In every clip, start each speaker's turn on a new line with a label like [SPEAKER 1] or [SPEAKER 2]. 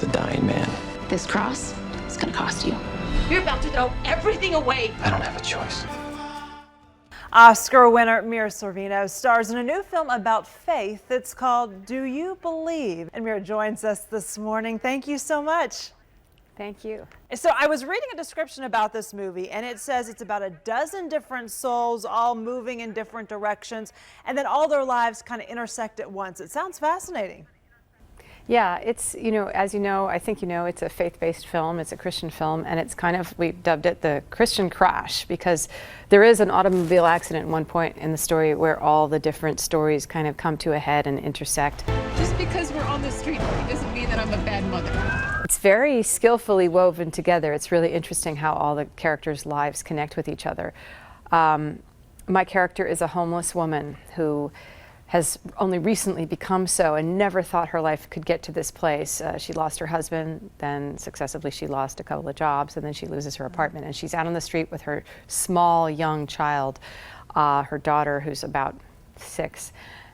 [SPEAKER 1] with a dying man.
[SPEAKER 2] This cross is gonna cost you. You're about to throw everything away.
[SPEAKER 1] I don't have a choice.
[SPEAKER 3] Oscar winner Mira Sorvino stars in a new film about faith. It's called Do You Believe? And Mira joins us this morning. Thank you so much.
[SPEAKER 4] Thank you.
[SPEAKER 3] So I was reading a description about this movie, and it says it's about a dozen different souls all moving in different directions, and then all their lives kind of intersect at once. It sounds fascinating.
[SPEAKER 4] Yeah, it's, as you know, I think it's a faith-based film, it's a Christian film, and it's kind of, we dubbed it the Christian Crash, because there is an automobile accident at one point in the story where all the different stories kind of come to a head and intersect.
[SPEAKER 5] Just because we're on the street doesn't mean that I'm a bad mother.
[SPEAKER 4] It's very skillfully woven together. It's really interesting how all the characters' lives connect with each other. My character is a homeless woman who has only recently become so and never thought her life could get to this place. She lost her husband, then successively she lost a couple of jobs, and then she loses her apartment. And she's out on the street with her small young child, her daughter who's about 6.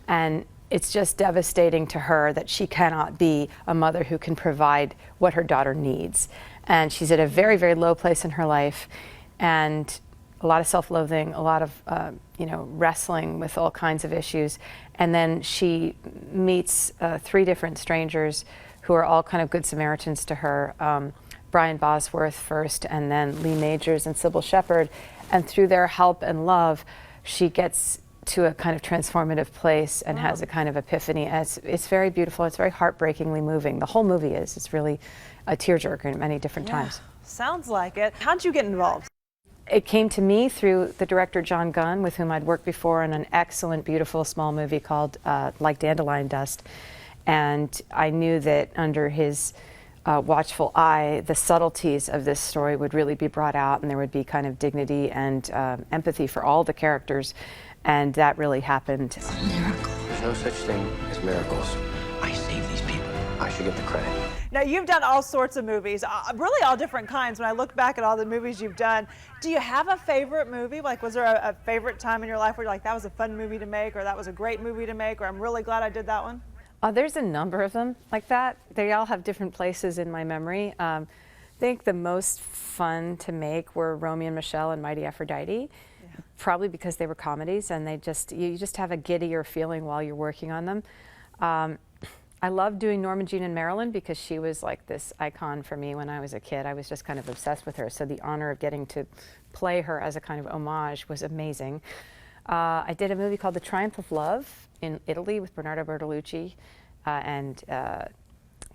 [SPEAKER 4] And it's just devastating to her that she cannot be a mother who can provide what her daughter needs. And she's at a very, very low place in her life, and a lot of self-loathing, a lot of wrestling with all kinds of issues. And then she meets 3 different strangers who are all kind of good Samaritans to her. Brian Bosworth first, and then Lee Majors and Sybil Shepherd. And through their help and love, she gets to a kind of transformative place and has a kind of epiphany. And it's very beautiful. It's very heartbreakingly moving. The whole movie is. It's really a tearjerker at many different times.
[SPEAKER 3] Sounds like it. How'd you get involved?
[SPEAKER 4] It came to me through the director John Gunn, with whom I'd worked before on an excellent, beautiful small movie called Like Dandelion Dust. And I knew that under his watchful eye, the subtleties of this story would really be brought out, and there would be kind of dignity and empathy for all the characters. And that really happened.
[SPEAKER 2] It's a miracle.
[SPEAKER 1] There's no such thing as miracles. I saved these people. I should get the credit.
[SPEAKER 3] Now, you've done all sorts of movies, really all different kinds. When I look back at all the movies you've done, do you have a favorite movie? Like, was there a favorite time in your life where you're like, that was a fun movie to make, or that was a great movie to make, or I'm really glad I did that one?
[SPEAKER 4] There's a number of them like that. They all have different places in my memory. I think the most fun to make were Romeo and Michelle and Mighty Aphrodite, probably because they were comedies, and you just have a giddier feeling while you're working on them. I loved doing Norma Jean and Marilyn because she was like this icon for me when I was a kid. I was just kind of obsessed with her, so the honor of getting to play her as a kind of homage was amazing. I did a movie called The Triumph of Love in Italy with Bernardo Bertolucci and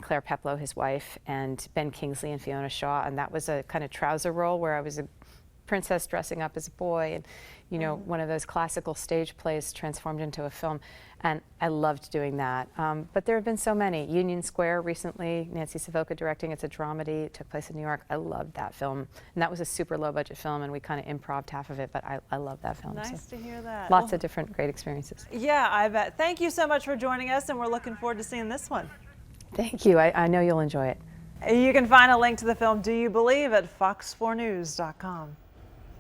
[SPEAKER 4] Claire Peplow, his wife, and Ben Kingsley and Fiona Shaw, and that was a kind of trouser role where I was a princess dressing up as a boy, and one of those classical stage plays transformed into a film, and I loved doing that. But there have been so many. Union Square recently, Nancy Savoca directing. It's a dramedy. It took place in New York. I loved that film, and that was a super low budget film, and we kind of improv'd half of it, but I love that film.
[SPEAKER 3] Nice to hear that.
[SPEAKER 4] Lots of different great experiences.
[SPEAKER 3] Yeah, I bet. Thank you so much for joining us, and we're looking forward to seeing this one.
[SPEAKER 4] Thank you. I know you'll enjoy it.
[SPEAKER 3] You can find a link to the film Do You Believe at fox4news.com.